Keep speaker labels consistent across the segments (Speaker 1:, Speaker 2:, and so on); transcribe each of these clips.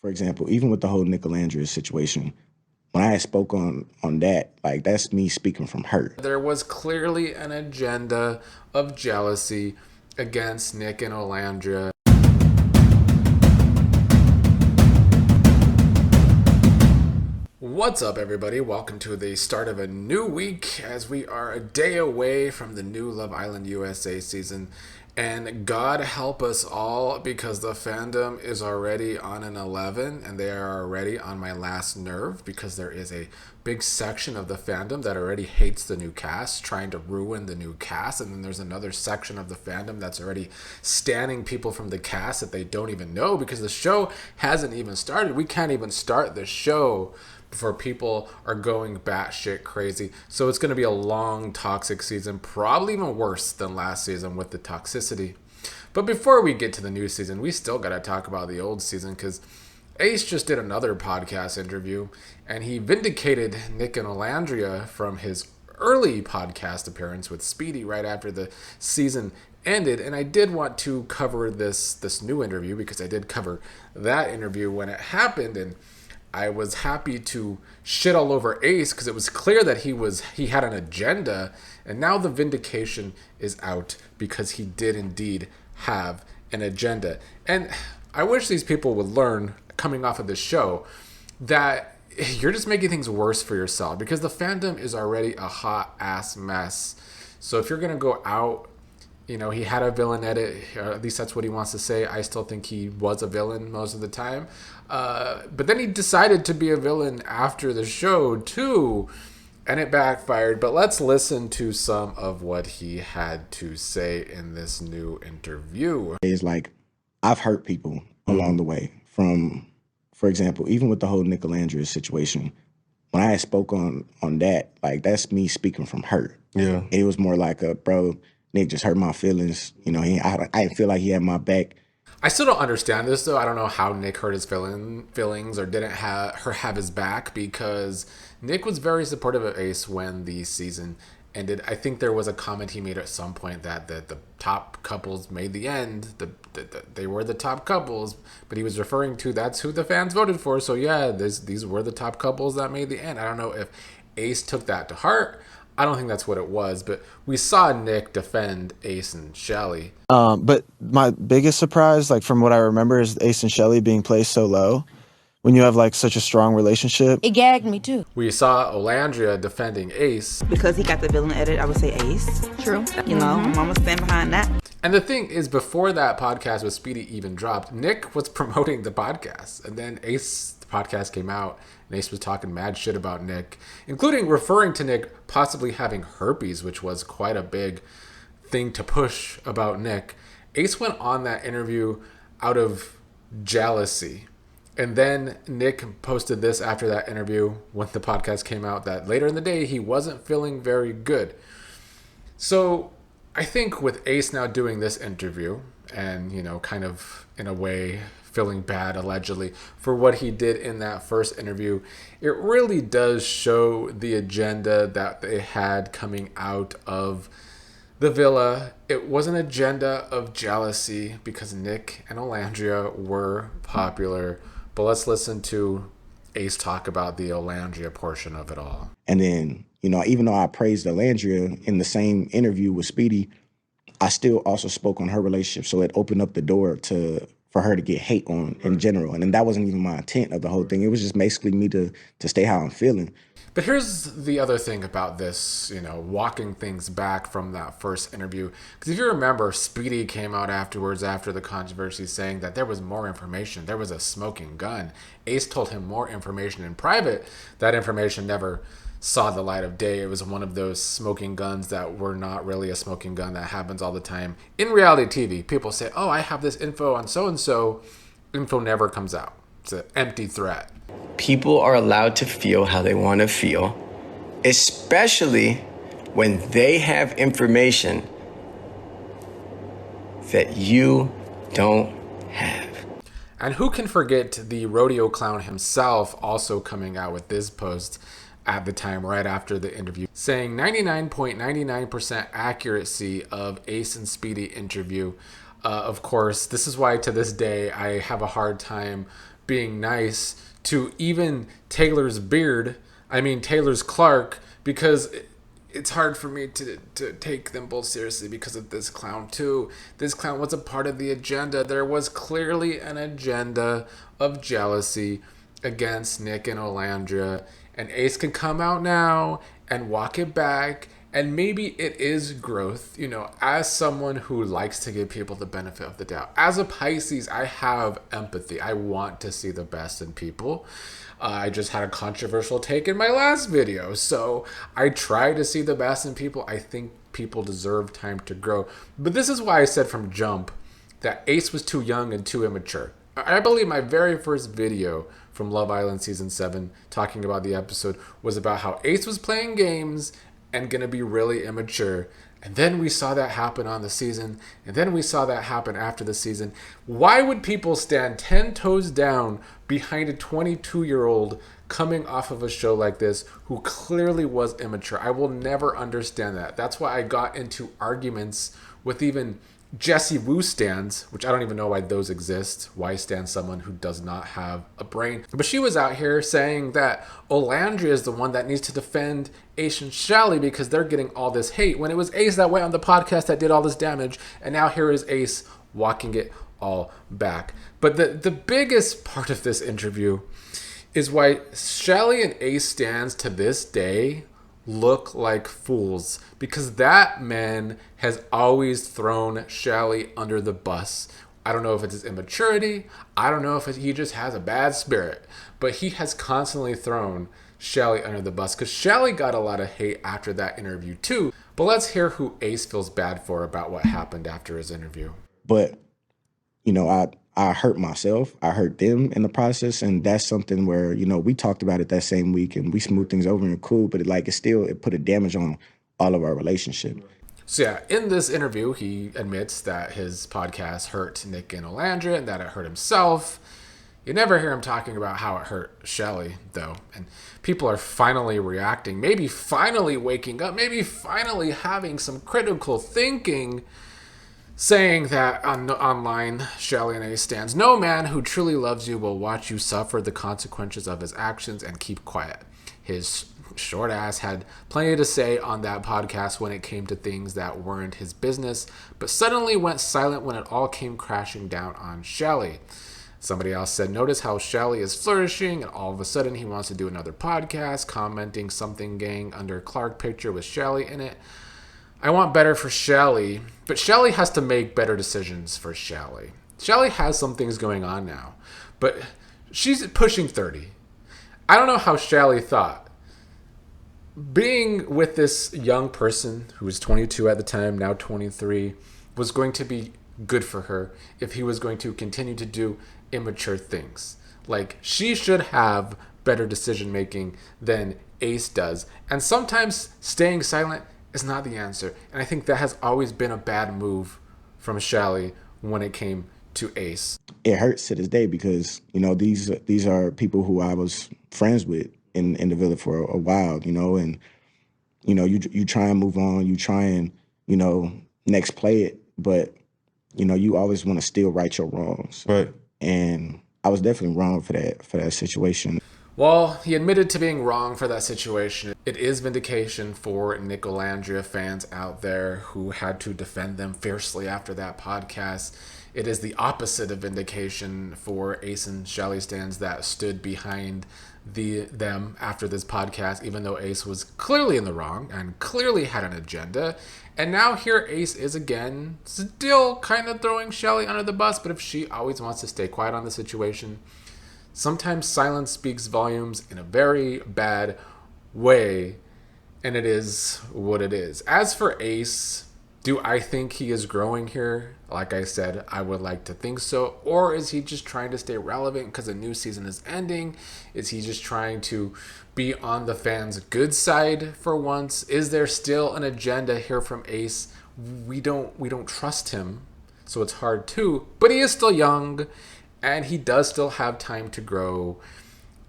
Speaker 1: For example, even with the whole Nic Olandria situation, when I spoke on that, like that's me speaking from hurt.
Speaker 2: There was clearly an agenda of jealousy against Nic and Olandria. What's up, everybody? Welcome to the start of a new week as we are a day away from the new Love Island USA season. And God help us all, because the fandom is already on an 11 and they are already on my last nerve, because there is a big section of the fandom that already hates the new cast, trying to ruin the new cast. And then there's another section of the fandom that's already standing people from the cast that they don't even know, because the show hasn't even started. We can't even start the show before people are going batshit crazy. So it's going to be a long, toxic season, probably even worse than last season with the toxicity. But before we get to the new season, we still got to talk about the old season, because Ace just did another podcast interview, and he vindicated Nic and Olandria from his early podcast appearance with Speedy right after the season ended. And I did want to cover this new interview, because I did cover that interview when it happened, and I was happy to shit all over Ace because it was clear that he had an agenda, and now the vindication is out because he did indeed have an agenda. And I wish these people would learn, coming off of this show, that you're just making things worse for yourself, because the fandom is already a hot ass mess. So if you're going to go out, you know, he had a villain edit, or at least that's what he wants to say. I still think he was a villain most of the time. But then he decided to be a villain after the show, too, and it backfired. But let's listen to some of what he had to say in this new interview.
Speaker 1: It's like, I've hurt people along the way. For example, even with the whole Nic Olandria situation, when I spoke on that, like that's me speaking from hurt.
Speaker 3: Yeah.
Speaker 1: It was more like Bro, Nick just hurt my feelings. You know, I didn't feel like he had my back.
Speaker 2: I still don't understand this, though. I don't know how Nick hurt his feelings or didn't have his back, because Nick was very supportive of Ace when the season ended. I think there was a comment he made at some point that the top couples made the end. They were the top couples, but he was referring to that's who the fans voted for. So yeah, these were the top couples that made the end. I don't know if Ace took that to heart. I don't think that's what it was, but we saw Nick defend Ace and Shelly.
Speaker 3: But my biggest surprise, like from what I remember, is Ace and Shelly being placed so low when you have like such a strong relationship.
Speaker 4: It gagged me too.
Speaker 2: We saw Olandria defending Ace.
Speaker 5: Because he got the villain edit, I would say Ace.
Speaker 4: True.
Speaker 5: You know, I'm gonna stand behind that.
Speaker 2: And the thing is, before that podcast with Speedy even dropped, Nick was promoting the podcast. And then the podcast came out, and Ace was talking mad shit about Nick, including referring to Nick possibly having herpes, which was quite a big thing to push about Nick. Ace went on that interview out of jealousy. And then Nick posted this after that interview when the podcast came out, that later in the day he wasn't feeling very good. So I think with Ace now doing this interview and, you know, kind of in a way feeling bad allegedly for what he did in that first interview, it really does show the agenda that they had coming out of the villa. It was an agenda of jealousy because Nic and Olandria were popular. But let's listen to Ace talk about the Olandria portion of it all.
Speaker 1: And then, you know, even though I praised Olandria in the same interview with Speedy, I still also spoke on her relationship. So it opened up the door for her to get hate on in general. And then that wasn't even my intent of the whole thing. It was just basically me to stay how I'm feeling.
Speaker 2: But here's the other thing about this, you know, walking things back from that first interview. Because if you remember, Speedy came out afterwards after the controversy saying that there was more information. There was a smoking gun. Ace told him more information in private. That information never saw the light of day. It was one of those smoking guns that were not really a smoking gun that happens all the time. In reality TV, people say, oh, I have this info on so-and-so. Info never comes out. It's an empty threat.
Speaker 6: People are allowed to feel how they want to feel, especially when they have information that you don't have.
Speaker 2: And who can forget the rodeo clown himself also coming out with this post at the time right after the interview, saying 99.99% accuracy of Ace and Speedy interview. Of course, this is why to this day I have a hard time being nice to even Taylor's Clark, because it's hard for me to take them both seriously because of this clown too. This clown was a part of the agenda. There was clearly an agenda of jealousy against Nic and Olandria, and Ace can come out now and walk it back, and maybe it is growth. As someone who likes to give people the benefit of the doubt, as a Pisces, I have empathy. I want to see the best in people. I just had a controversial take in my last video, so I try to see the best in people. I think people deserve time to grow. But this is why I said from jump that Ace was too young and too immature. I believe my very first video from Love Island Season 7, talking about the episode, was about how Ace was playing games and going to be really immature. And then we saw that happen on the season, and then we saw that happen after the season. Why would people stand 10 toes down behind a 22-year-old coming off of a show like this who clearly was immature? I will never understand that. That's why I got into arguments with even Jessie Woo stands, which I don't even know why those exist. Why stand someone who does not have a brain? But she was out here saying that Olandria is the one that needs to defend Ace and Shelly because they're getting all this hate, when it was Ace that went on the podcast that did all this damage, and now here is Ace walking it all back. But the biggest part of this interview is why Shelly and Ace stands to this day look like fools, because that man has always thrown Shelly under the bus. I don't know if it's his immaturity. I don't know if he just has a bad spirit, but he has constantly thrown Shelly under the bus, because Shelly got a lot of hate after that interview too. But let's hear who Ace feels bad for about what happened after his interview.
Speaker 1: But, I hurt myself. I hurt them in the process. And that's something where, we talked about it that same week and we smoothed things over and cool, but it put a damage on all of our relationship.
Speaker 2: So yeah, in this interview, he admits that his podcast hurt Nic and Olandria and that it hurt himself. You never hear him talking about how it hurt Shelly, though. And people are finally reacting, maybe finally waking up, maybe finally having some critical thinking, saying that online, Shelly and Ace stands, "No man who truly loves you will watch you suffer the consequences of his actions and keep quiet." His short ass had plenty to say on that podcast when it came to things that weren't his business, but suddenly went silent when it all came crashing down on Shelly. Somebody else said, "Notice how Shelly is flourishing, and all of a sudden he wants to do another podcast, commenting something gang under Clark picture with Shelly in it. I want better for Shelly, but Shelly has to make better decisions for Shelly. Shelly has some things going on now, but she's pushing 30. I don't know how Shelly thought being with this young person who was 22 at the time, now 23, was going to be good for her if he was going to continue to do immature things. Like, she should have better decision making than Ace does. And sometimes staying silent is not the answer. And I think that has always been a bad move from Shelly when it came to Ace.
Speaker 1: It hurts to this day because, these are people who I was friends with in the village for a while, and, you try and move on, you try and, next play it, but, you always want to still right your wrongs.
Speaker 4: Right.
Speaker 1: And I was definitely wrong for that situation.
Speaker 2: Well, he admitted to being wrong for that situation. It is vindication for Nic Olandria fans out there who had to defend them fiercely after that podcast. It is the opposite of vindication for Ace and Shelly stands that stood behind them after this podcast, even though Ace was clearly in the wrong and clearly had an agenda. And now here Ace is again, still kind of throwing Shelly under the bus, but if she always wants to stay quiet on the situation, sometimes silence speaks volumes in a very bad way, and it is what it is. As for Ace, do I think he is growing here? Like I said, I would like to think so. Or is he just trying to stay relevant because a new season is ending? Is he just trying to be on the fans' good side for once? Is there still an agenda here from Ace? We don't trust him, so it's hard too. But he is still young, and he does still have time to grow.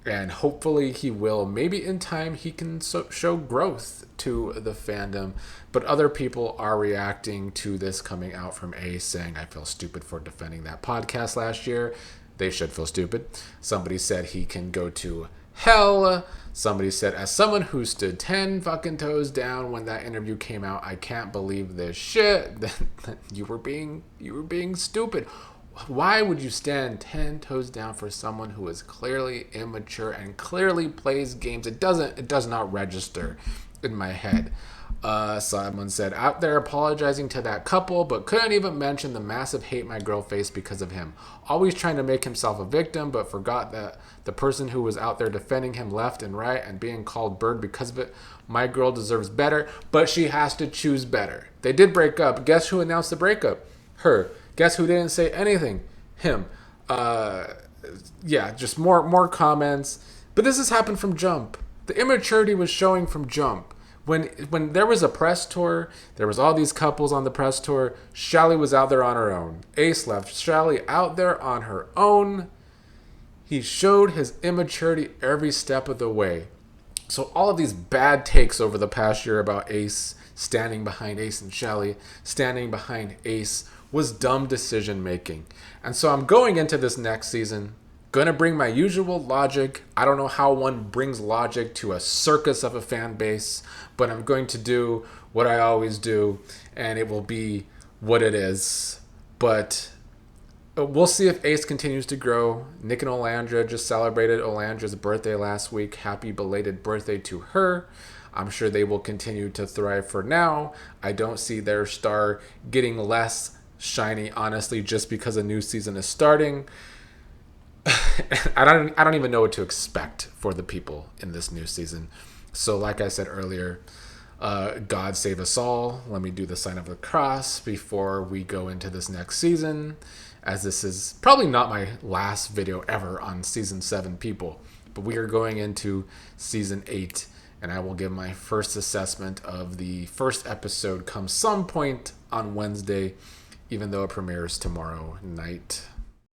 Speaker 2: And hopefully he will. Maybe in time he can show growth to the fandom. But other people are reacting to this coming out from Ace, saying, "I feel stupid for defending that podcast last year." They should feel stupid. Somebody said he can go to hell. Somebody said, as someone who stood 10 fucking toes down when that interview came out, I can't believe this shit. You were being stupid. Why would you stand 10 toes down for someone who is clearly immature and clearly plays games? It does not register in my head. Someone said, out there apologizing to that couple, but couldn't even mention the massive hate my girl faced because of him. Always trying to make himself a victim, but forgot that the person who was out there defending him left and right and being called bird because of it. My girl deserves better, but she has to choose better. They did break up. Guess who announced the breakup? Her. Guess who didn't say anything? Him. Yeah, just more comments. But this has happened from jump. The immaturity was showing from jump. When there was a press tour, there was all these couples on the press tour. Shelly was out there on her own. Ace left Shelly out there on her own. He showed his immaturity every step of the way. So all of these bad takes over the past year about Ace, standing behind Ace and Shelly, standing behind Ace, was dumb decision making. And so I'm going into this next season, gonna bring my usual logic. I don't know how one brings logic to a circus of a fan base, but I'm going to do what I always do, and it will be what it is. But we'll see if Ace continues to grow. Nic and Olandria just celebrated Olandria's birthday last week. Happy belated birthday to her. I'm sure they will continue to thrive for now. I don't see their star getting less shiny, honestly, just because a new season is starting. I don't even know what to expect for the people in this new season. So like I said earlier, God save us all. Let me do the sign of the cross before we go into this next season, as this is probably not my last video ever on season 7, people, but we are going into season 8, and I will give my first assessment of the first episode come some point on Wednesday, even though it premieres tomorrow night.